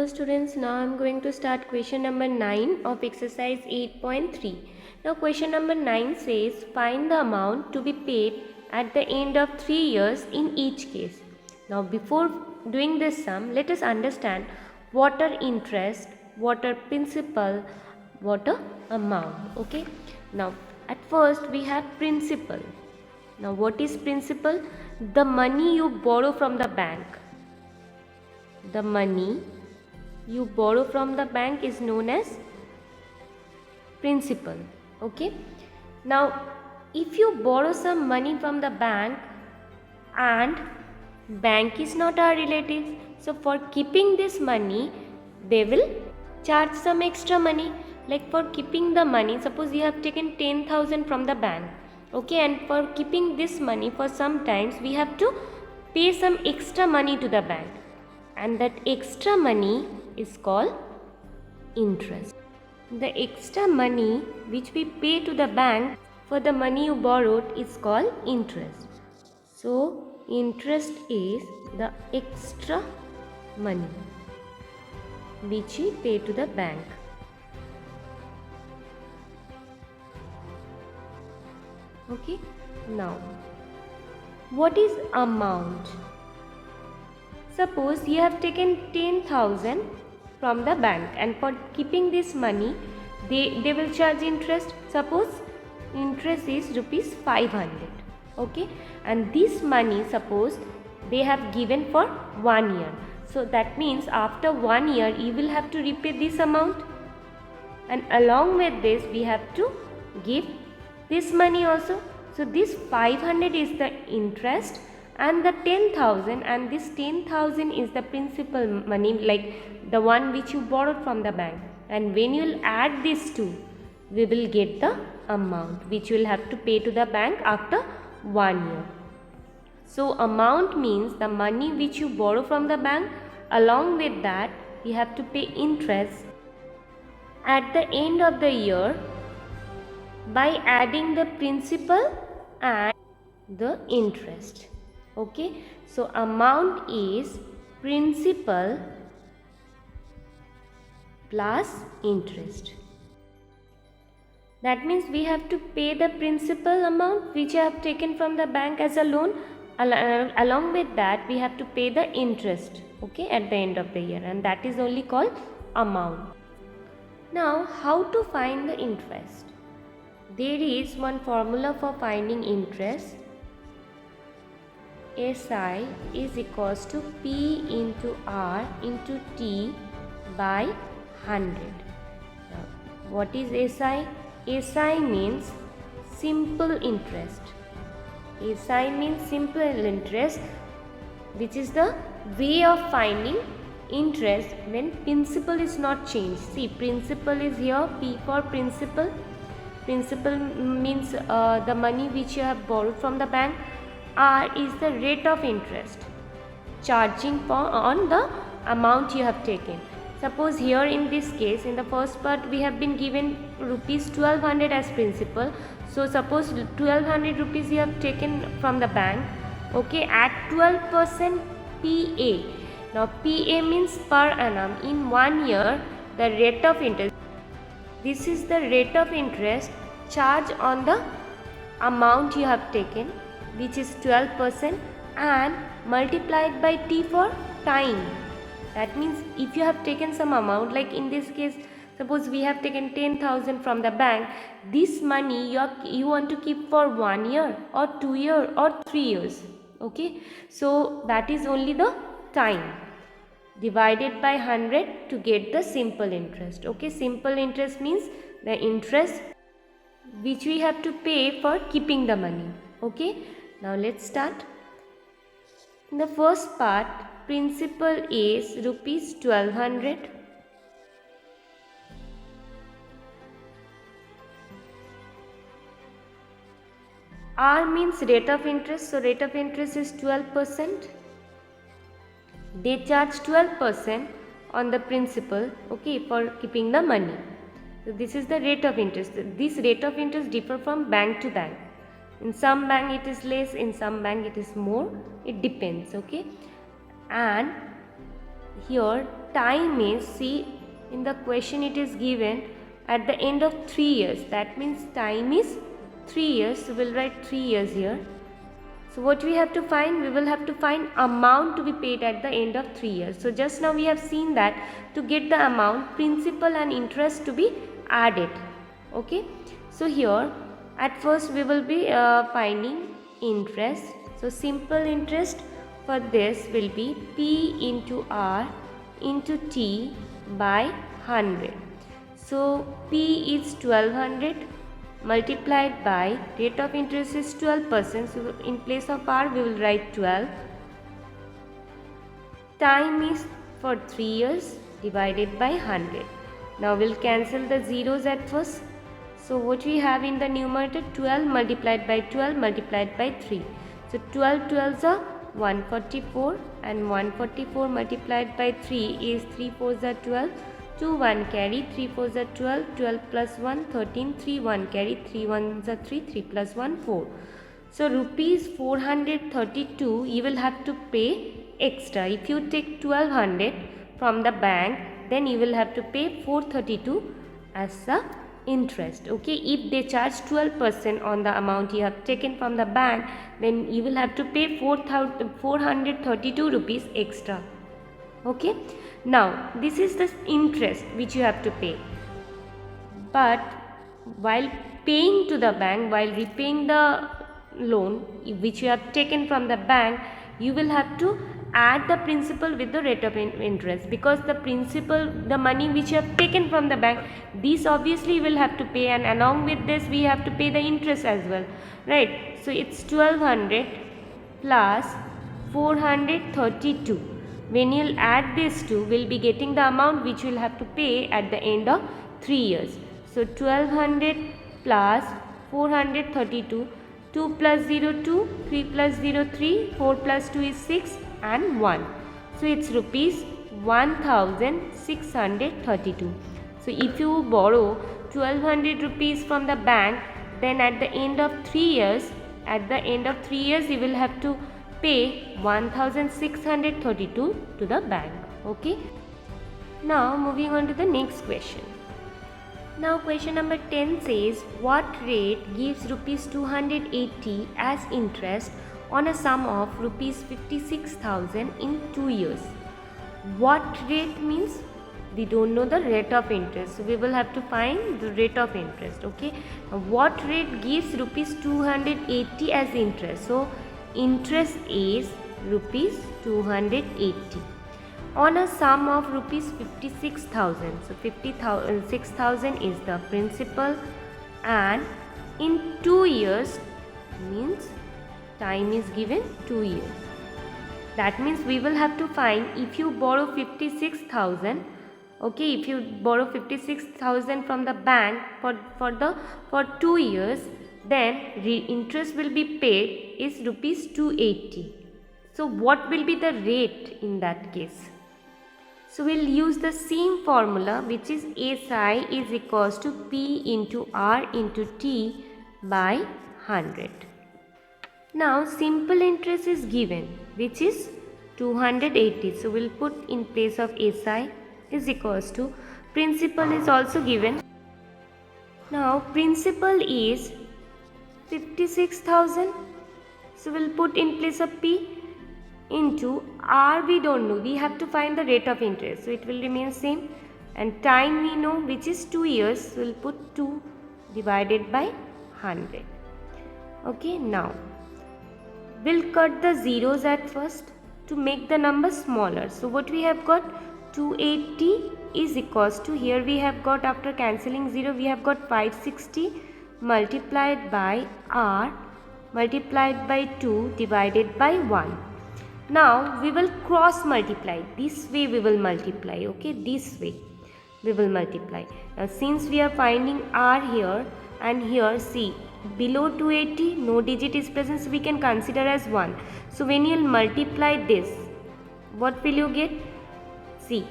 Hello students, now I am going to start question number 9 of exercise 8.3. Now question number 9 says find the amount to be paid at the end of 3 years in each case. Now before doing this sum, let us understand what are interest, what are principal, what are amount. Okay. Now at first we have principal. Now what is principal? The money you borrow from the bank. The money you borrow from the bank is known as principal. Okay. Now if you borrow some money from the bank and bank is not our relative, so for keeping this money they will charge some extra money. Like for keeping the money, suppose you have taken 10,000 from the bank, okay, and for keeping this money for some times we have to pay some extra money to the bank, and that extra money is called interest. The extra money which we pay to the bank for the money you borrowed is called interest. So interest is the extra money which we pay to the bank. Okay. Now what is amount? Suppose you have taken 10,000 from the bank, and for keeping this money they will charge interest. Suppose interest is rupees 500, okay, and this money suppose they have given for 1 year, so that means after 1 year you will have to repay this amount, and along with this we have to give this money also. So this 500 is the interest and the 10,000, and this 10,000 is the principal money, like the one which you borrowed from the bank, and when you will add these two we will get the amount which you will have to pay to the bank after 1 year. So amount means the money which you borrow from the bank, along with that you have to pay interest at the end of the year by adding the principal and the interest. Okay, so amount is principal plus interest. That means we have to pay the principal amount which I have taken from the bank as a loan. Along with that we have to pay the interest, okay, at the end of the year, and that is only called amount. Now how to find the interest? There is one formula for finding interest. SI is equals to P into R into T by 100. Now, what is SI? SI means simple interest. SI means simple interest, which is the way of finding interest when principal is not changed. See, principal is here, P for principal. Principal means the money which you have borrowed from the bank. R is the rate of interest charging on the amount you have taken. Suppose here in this case, in the first part we have been given rupees 1200 as principal. So suppose 1200 rupees you have taken from the bank, okay, at 12% PA. Now PA means per annum. In 1 year the rate of interest, this is the rate of interest charged on the amount you have taken, which is 12%, and multiplied by T for time. That means if you have taken some amount, like in this case suppose we have taken 10,000 from the bank, this money you want to keep for 1 year or 2 years or 3 years, okay. So that is only the time divided by 100 to get the simple interest, okay. Simple interest means the interest which we have to pay for keeping the money, okay. Now let's start. In the first part, principal is rupees 1200. R means rate of interest, so rate of interest is 12%. They charge 12% on the principal, okay, for keeping the money. So this is the rate of interest. This rate of interest differ from bank to bank. In some bank it is less, in some bank it is more, it depends, okay. And here time is, see in the question it is given at the end of 3 years. That means time is 3 years. So we'll write 3 years here. So what we have to find? We will have to find amount to be paid at the end of 3 years. So just now we have seen that to get the amount, principal and interest to be added. Okay. So here at first we will be finding interest. So simple interest for this will be P into R into T by 100. So P is 1200 multiplied by rate of interest is 12%. So in place of R we will write 12. Time is for 3 years divided by 100. Now we'll cancel the zeros at first. So what we have in the numerator, 12 multiplied by 12 multiplied by 3. So 12 12s are 144 and 144 multiplied by 3 is 3 4s are 12. 2 1 carry, 3 4s are 12, 12 plus 1 13, 3 1 carry, 3 1s are 3, 3 plus 1 4. So rupees 432 you will have to pay extra. If you take 1200 from the bank, then you will have to pay 432 as the interest. Okay, if they charge 12% on the amount you have taken from the bank, then you will have to pay 432 rupees extra. Okay, now this is the interest which you have to pay. But while paying to the bank, while repaying the loan which you have taken from the bank, you will have to add the principal with the rate of interest, because the principal, the money which you have taken from the bank, this obviously will have to pay, and along with this we have to pay the interest as well, right? So it's 1200 plus 432. When you'll add these two, we'll be getting the amount which we'll have to pay at the end of 3 years. So 1200 plus 432, 2 plus 0 2, 3 plus 0 3, 4 plus 2 is 6 and 1. So it's rupees 1632. So if you borrow 1200 rupees from the bank, then at the end of 3 years, you will have to pay 1632 to the bank. Okay. Now moving on to the next question. Now question number 10 says, what rate gives rupees 280 as interest on a sum of rupees 56,000 in 2 years? What rate means? We don't know the rate of interest, so we will have to find the rate of interest. Okay, now what rate gives rupees 280 as interest? So interest is rupees 280 on a sum of rupees 56,000. So 6,000 is the principal, and in 2 years means time is given 2 years. That means we will have to find, if you borrow 56,000, okay, if you borrow 56,000 from the bank for 2 years, then interest will be paid is rupees 280. So what will be the rate in that case? So we'll use the same formula, which is SI is equals to P into R into T by 100. Now simple interest is given, which is 280. So we'll put in place of SI is equals to, principal is also given. Now principal is 56,000. So we'll put in place of P into R, we don't know, we have to find the rate of interest, so it will remain same, and time we know, which is 2 years, so we'll put 2 divided by 100. Okay, now we'll cut the zeros at first to make the number smaller. So what we have got, 280 is equals to, here we have got, after cancelling 0, we have got 560 multiplied by R multiplied by 2 divided by 1. Now we will cross multiply, this way we will multiply, okay, this way we will multiply. Now since we are finding R here and here, see, below 280 no digit is present, so we can consider as 1. So when you will multiply this, what will you get? See,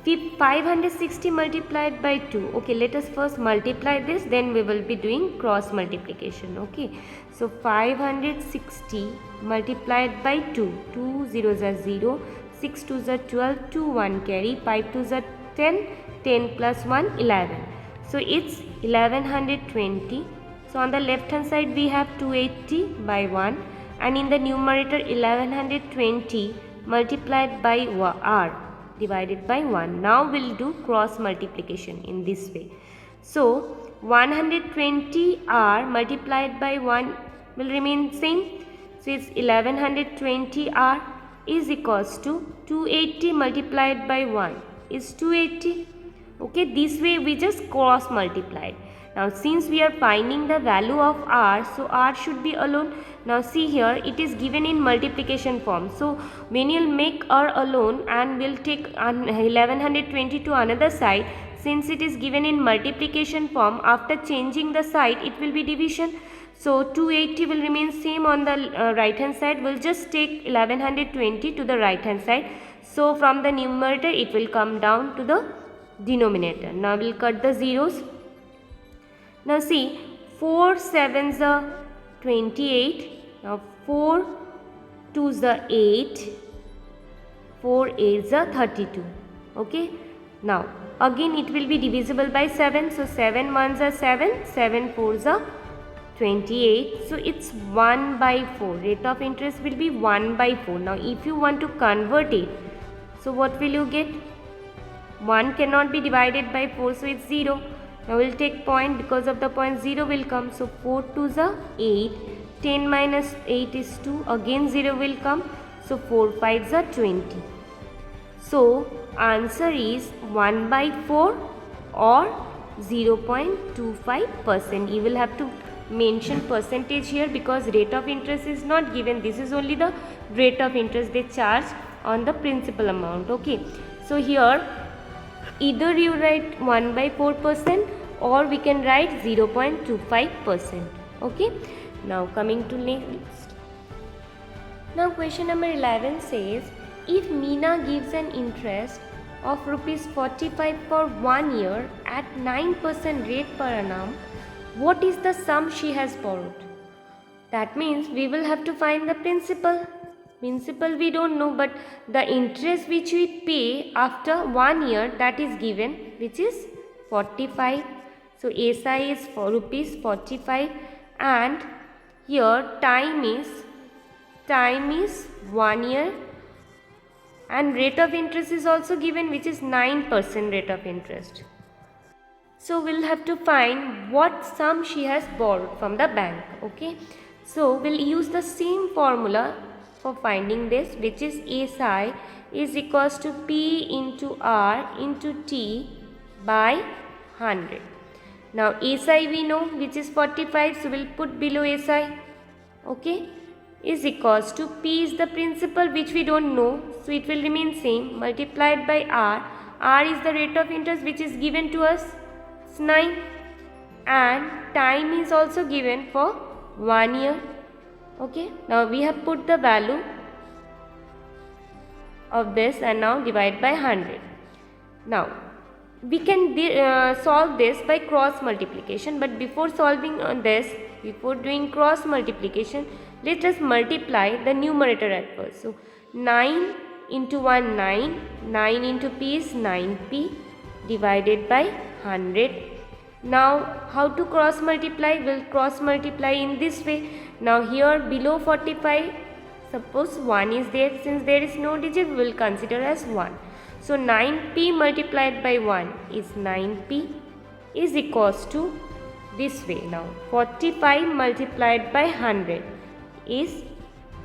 560 multiplied by 2. Okay, let us first multiply this, then we will be doing cross multiplication. Okay, so 560 multiplied by 2, 2 zeros are 0, 6 2s are 12, 2 1 carry, 5 2s are 10, 10 plus 1 11. So it's 1120. So on the left hand side we have 280 by 1, and in the numerator 1120 multiplied by r divided by 1. Now we'll do cross multiplication in this way. So 120r multiplied by 1 will remain same. So it's 1120r is equals to 280 multiplied by 1 is 280. Okay, this way we just cross multiplied. Now since we are finding the value of r, so r should be alone. Now see here, it is given in multiplication form. So when you'll make r alone and we'll take 1120 to another side, since it is given in multiplication form, after changing the side it will be division. So 280 will remain same on the right hand side. We'll just take 1120 to the right hand side. So from the numerator it will come down to the denominator. Now we'll cut the zeros. Now see, 4 7s are 28. Now 4 2s are 8. 4 8s are 32. Okay. Now again it will be divisible by 7. So 7 1s are 7. 7 4s are 28. So it's 1 by 4. Rate of interest will be 1 by 4. Now if you want to convert it, so what will you get? 1 cannot be divided by 4, so it's 0. Now we'll take point, because of the point 0 will come. So 4 2s are 8. 10 minus 8 is 2. Again 0 will come. So 4 5s are 20. So answer is 1 by 4 or 0.25%. You will have to mention percentage here because rate of interest is not given. This is only the rate of interest they charge on the principal amount. Okay. So here either you write 1 by 4% or we can write 0.25%. Okay. Now coming to next. Now question number 11 says, if Meena gives an interest of rupees 45 for 1 year at 9% rate per annum, what is the sum she has borrowed? That means we will have to find the principal. Principal we don't know, but the interest which we pay after 1 year, that is given, which is 45. So SI is for rupees 45, and here time is 1 year, and rate of interest is also given, which is 9% rate of interest. So we'll have to find what sum she has borrowed from the bank. Okay, so we'll use the same formula for finding this, which is SI is equals to P into R into T by 100. Now SI we know, which is 45, so we'll put below SI. Okay, is equals to P is the principal which we don't know, so it will remain same, multiplied by R. R is the rate of interest which is given to us, it's 9, and time is also given for 1 year. Okay, now we have put the value of this and now divide by 100. Now we can solve this by cross multiplication, but before solving this, before doing cross multiplication, let us multiply the numerator at first. So 9 into 1 9, 9 into P is 9P divided by 100. Now how to cross multiply? We'll cross multiply in this way. Now here below 45, suppose 1 is there, since there is no digit we will consider as 1. So 9P multiplied by 1 is 9P is equals to this way. Now 45 multiplied by 100 is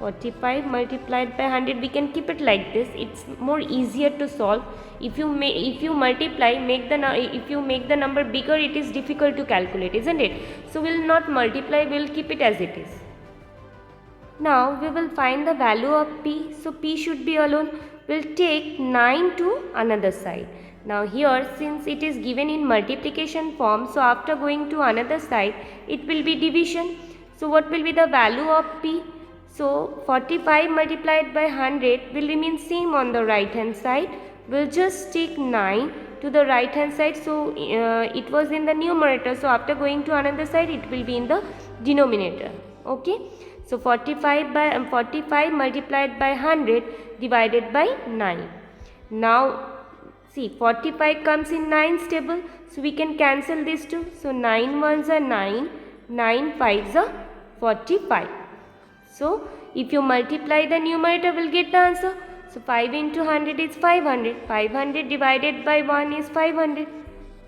45 multiplied by 100. We can keep it like this, it's more easier to solve. If you multiply, if you make the number bigger, it is difficult to calculate, isn't it? So we will not multiply, we will keep it as it is. Now we will find the value of P. So P should be alone. We'll take 9 to another side. Now here, since it is given in multiplication form, so after going to another side, it will be division. So what will be the value of P? So 45 multiplied by 100 will remain same on the right hand side. We'll just take 9 to the right hand side. So it was in the numerator. So after going to another side, it will be in the denominator. Okay. So 45 multiplied by 100 divided by 9. Now see, 45 comes in 9's table, so we can cancel these two. So 9 ones are 9, 9 5s are 45. So if you multiply the numerator, will get the answer. So 5 into 100 is 500. 500 divided by 1 is 500.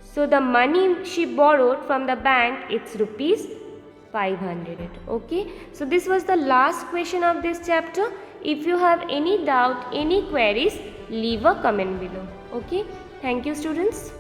So the money she borrowed from the bank, it's rupees 500. Okay. So this was the last question of this chapter. If you have any doubt, any queries, leave a comment below. Okay. Thank you, students.